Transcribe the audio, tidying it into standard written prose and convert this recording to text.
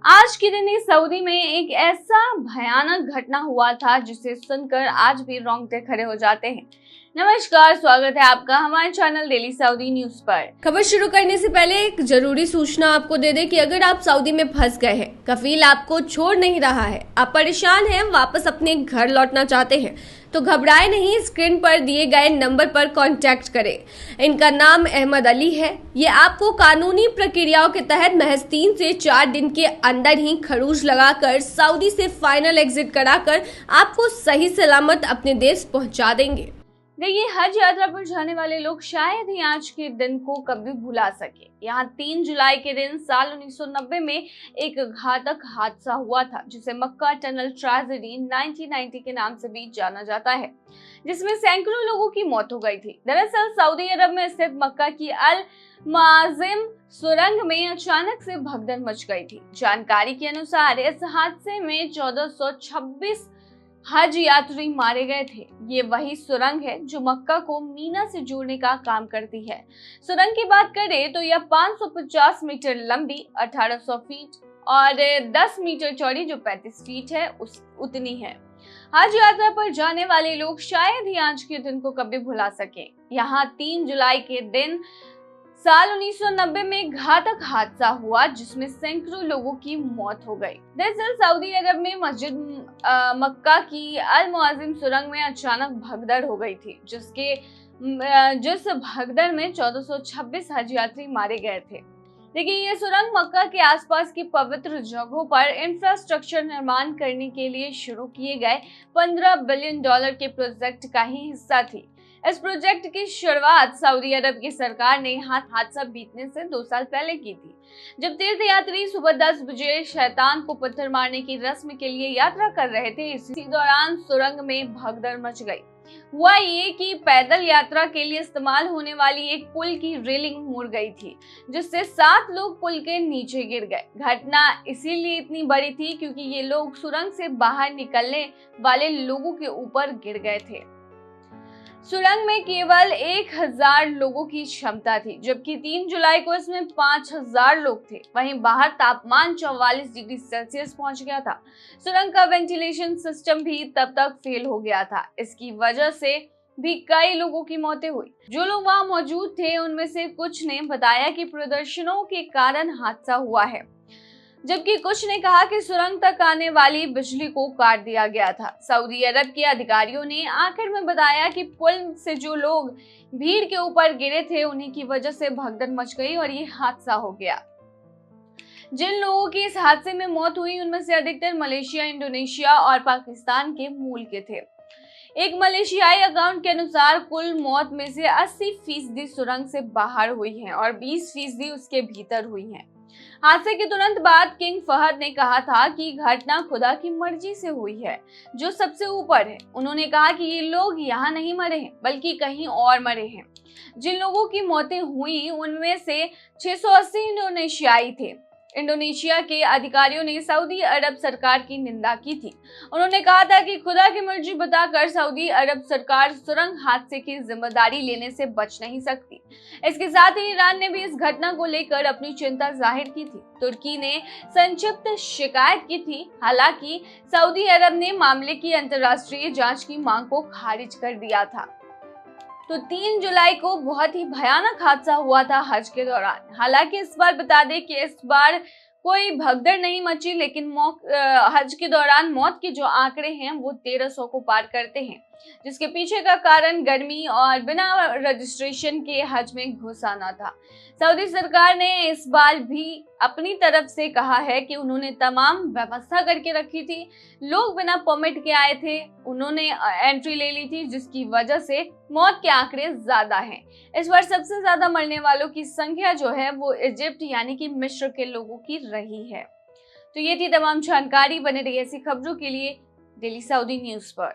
आज के दिन ही सऊदी में एक ऐसा भयानक घटना हुआ था जिसे सुनकर आज भी रोंगटे खड़े हो जाते हैं। नमस्कार, स्वागत है आपका हमारे चैनल डेली सऊदी न्यूज पर। खबर शुरू करने से पहले एक जरूरी सूचना आपको दे दें कि अगर आप सऊदी में फंस गए हैं, कफील आपको छोड़ नहीं रहा है, आप परेशान हैं, वापस अपने घर लौटना चाहते हैं, तो घबराए नहीं, स्क्रीन पर दिए गए नंबर पर कांटेक्ट करें। इनका नाम अहमद अली है। ये आपको कानूनी प्रक्रियाओं के तहत महज 3 से 4 दिन के अंदर ही खरूज लगाकर सऊदी से फाइनल एग्जिट कराकर आपको सही सलामत अपने देश पहुंचा देंगे। देखिए, हज यात्रा पर जाने वाले लोग शायद ही आज के दिन को कभी भुला सके। यहाँ 3 जुलाई के दिन साल 1990 में एक घातक हादसा हुआ था जिसे मक्का टनल ट्रेजेडी 1990 के नाम से भी जाना जाता है, जिसमें सैकड़ों लोगों की मौत हो गई थी। दरअसल सऊदी अरब में स्थित मक्का की अल मुअज़्ज़म सुरंग में अचानक से भगदड़ मच गई थी। जानकारी के अनुसार इस हादसे में 1426 हज यात्री मारे गए थे। ये वही सुरंग है जो मक्का को मीना से जोड़ने का काम करती है। सुरंग की बात करें तो यह 550 मीटर लंबी, 1800 फीट और 10 मीटर चौड़ी जो 35 फीट है उतनी है। हज यात्रा पर जाने वाले लोग शायद ही आज के दिन को कभी भुला सके। यहाँ 3 जुलाई के दिन साल 1990 में घातक हादसा हुआ जिसमें सैकड़ों लोगों की मौत हो गई। दरअसल सऊदी अरब में मस्जिद मक्का की अल मुअज़्ज़म सुरंग में अचानक भगदड़ हो गई थी, जिस भगदड़ में 1426 हज यात्री मारे गए थे। देखिए, ये सुरंग मक्का के आसपास की पवित्र जगहों पर इंफ्रास्ट्रक्चर निर्माण करने के लिए शुरू किए गए $15 बिलियन के प्रोजेक्ट का ही हिस्सा थी। इस प्रोजेक्ट की शुरुआत सऊदी अरब की सरकार ने हादसा बीतने से 2 साल पहले की थी, जब तीर्थयात्री सुबह 10 बजे शैतान को पत्थर मारने की रस्म के लिए यात्रा कर रहे थे। इसी दौरान सुरंग में भगदड़ मच गई। हुआ ये कि पैदल यात्रा के लिए इस्तेमाल होने वाली एक पुल की रेलिंग मुड़ गई थी, जिससे 7 लोग पुल के नीचे गिर गए। घटना इसीलिए इतनी बड़ी थी क्योंकि ये लोग सुरंग से बाहर निकलने वाले लोगों के ऊपर गिर गए थे। सुरंग में केवल 1000 लोगों की क्षमता थी, जबकि 3 जुलाई को इसमें 5000 लोग थे। वहीं बाहर तापमान 44 डिग्री सेल्सियस पहुंच गया था। सुरंग का वेंटिलेशन सिस्टम भी तब तक फेल हो गया था। इसकी वजह से भी कई लोगों की मौतें हुई। जो लोग वहां मौजूद थे उनमें से कुछ ने बताया कि प्रदर्शनों के कारण हादसा हुआ है, जबकि कुछ ने कहा कि सुरंग तक आने वाली बिजली को काट दिया गया था। सऊदी अरब के अधिकारियों ने आखिर में बताया कि पुल से जो लोग भीड़ के ऊपर गिरे थे उन्हीं की वजह से भगदड़ मच गई और ये हादसा हो गया। जिन लोगों की इस हादसे में मौत हुई उनमें से अधिकतर मलेशिया, इंडोनेशिया और पाकिस्तान के मूल के थे। एक मलेशियाई अकाउंट के अनुसार कुल मौत में से 80% सुरंग से बाहर हुई हैं और 20% उसके भीतर हुई हैं। हादसे के तुरंत बाद किंग फहद ने कहा था कि घटना खुदा की मर्जी से हुई है, जो सबसे ऊपर है। उन्होंने कहा कि ये लोग यहाँ नहीं मरे हैं बल्कि कहीं और मरे हैं। जिन लोगों की मौतें हुई उनमें से 680 इंडोनेशियाई थे। इंडोनेशिया के अधिकारियों ने सऊदी अरब सरकार की निंदा की थी। उन्होंने कहा था कि खुदा की मर्जी बताकर सऊदी अरब सरकार सुरंग हादसे की जिम्मेदारी लेने से बच नहीं सकती। इसके साथ ही ईरान ने भी इस घटना को लेकर अपनी चिंता जाहिर की थी। तुर्की ने संक्षिप्त शिकायत की थी। हालांकि सऊदी अरब ने मामले की अंतर्राष्ट्रीय जांच की मांग को खारिज कर दिया था। तो 3 जुलाई को बहुत ही भयानक हादसा हुआ था हज के दौरान। हालांकि इस बार बता दें कि इस बार कोई भगदड़ नहीं मची, लेकिन हज के दौरान मौत के जो आंकड़े हैं वो 1300 को पार करते हैं, जिसके पीछे का कारण गर्मी और बिना रजिस्ट्रेशन के हज में घुस आना था। सऊदी सरकार ने इस बार भी अपनी तरफ से कहा है कि उन्होंने तमाम व्यवस्था करके रखी थी। लोग बिना परमिट के आए थे, उन्होंने एंट्री ले ली थी, जिसकी वजह से मौत के आंकड़े ज्यादा हैं। इस बार सबसे ज्यादा मरने वालों की संख्या जो है वो इजिप्ट यानी कि मिस्र के लोगों की रही है। तो ये थी तमाम जानकारी। बने रही ऐसी खबरों के लिए डेली सऊदी न्यूज पर।